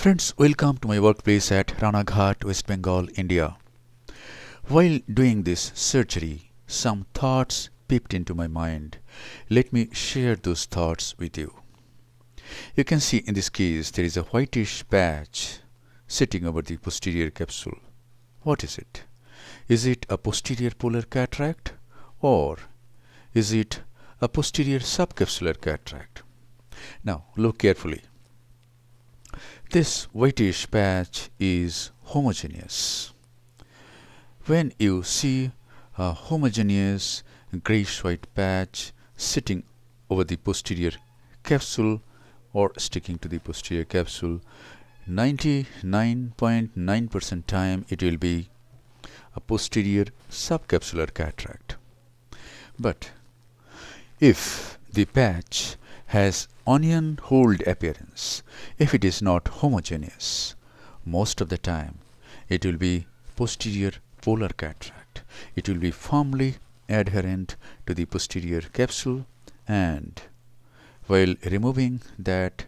Friends, welcome to my workplace at Ranaghat, West Bengal, India. While doing this surgery, some thoughts peeped into my mind. Let me share those thoughts with you. You can see in this case there is a whitish patch sitting over the posterior capsule. What is it? Is it a posterior polar cataract or is it a posterior subcapsular cataract? Now look carefully. This whitish patch is homogeneous. When you see a homogeneous grayish white patch sitting over the posterior capsule or sticking to the posterior capsule, 99.9% time it will be a posterior subcapsular cataract. But if the patch has onion whorled appearance, if it is not homogeneous, most of the time it will be posterior polar cataract. It will be firmly adherent to the posterior capsule, and while removing that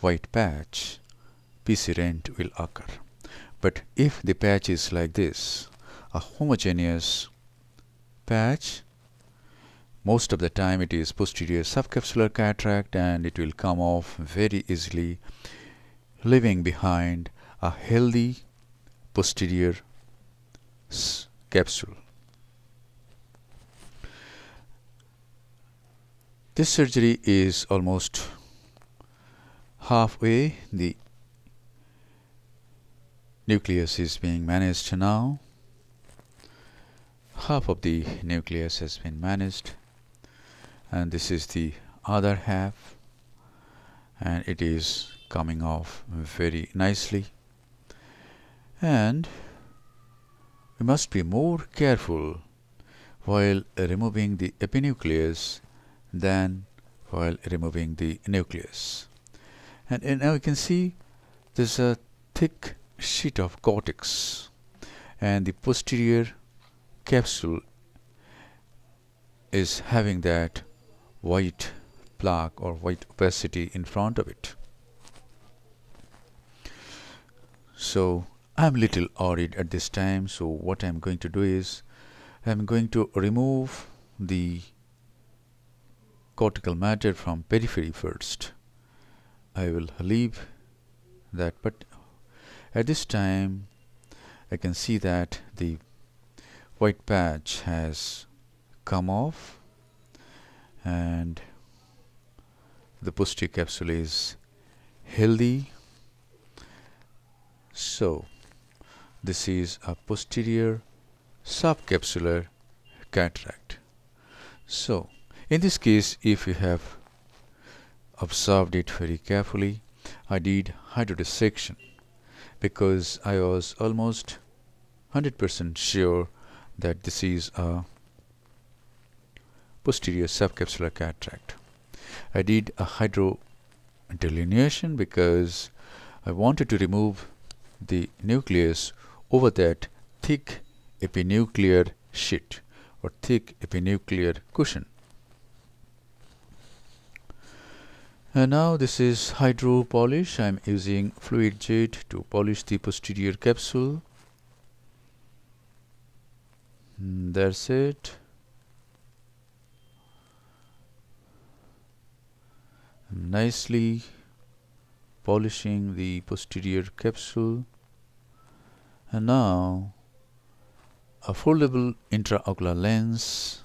white patch, PC rent will occur. But if the patch is like this, a homogeneous patch, most of the time it is posterior subcapsular cataract and it will come off very easily, leaving behind a healthy posterior capsule. This surgery is almost halfway. The nucleus is being managed now. Half of the nucleus has been managed, and this is the other half, and it is coming off very nicely. And we must be more careful while removing the epinucleus than while removing the nucleus. And now you can see there's a thick sheet of cortex, and the posterior capsule is having that white plaque or white opacity in front of it. So I'm little worried at this time, so what I'm going to do is I'm going to remove the cortical matter from periphery first. I will leave that, but at this time I can see that the white patch has come off and the posterior capsule is healthy. So this is a posterior subcapsular cataract. So in this case, if you have observed it very carefully, I did hydrodissection because I was almost 100% sure that this is a posterior subcapsular cataract. I did a hydrodelineation because I wanted to remove the nucleus over that thick epinuclear sheet or thick epinuclear cushion. And now this is hydro polish. I am using fluid jet to polish the posterior capsule. That's it. Nicely polishing the posterior capsule. And now a foldable intraocular lens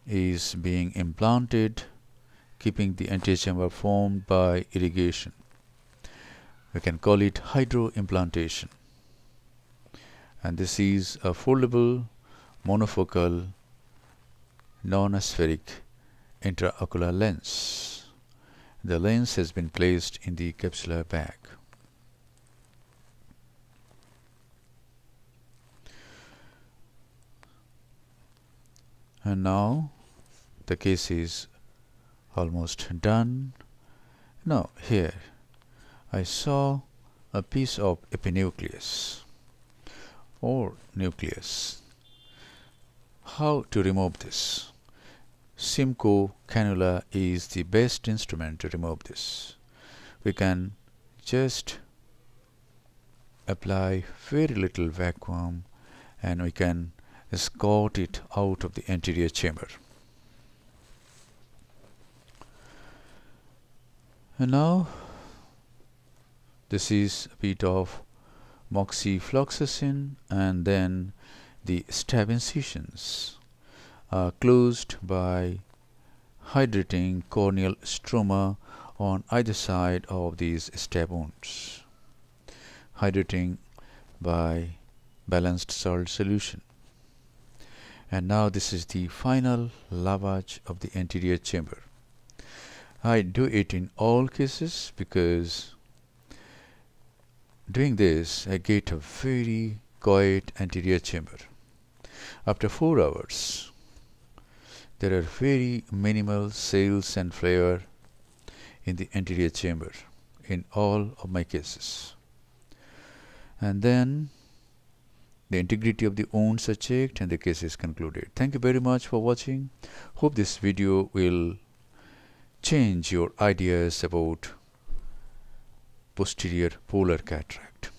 is being implanted, keeping the anterior chamber formed by irrigation. We can call it hydroimplantation. And this is a foldable monofocal non-aspheric intraocular lens. The lens has been placed in the capsular bag. And now the case is almost done. Now here I saw a piece of epinucleus or nucleus. How to remove this? Simcoe cannula is the best instrument to remove this. We can just apply very little vacuum and we can escort it out of the anterior chamber. And now this is a bit of moxifloxacin, and then the stab incisions are closed by hydrating corneal stroma on either side of these stab wounds, hydrating by balanced salt solution. And now this is the final lavage of the anterior chamber. I do it in all cases because doing this I get a very quiet anterior chamber. After 4 hours there are very minimal cells and flare in the anterior chamber in all of my cases. And then the integrity of the wounds are checked and the case is concluded. Thank you very much for watching. Hope this video will change your ideas about posterior polar cataract.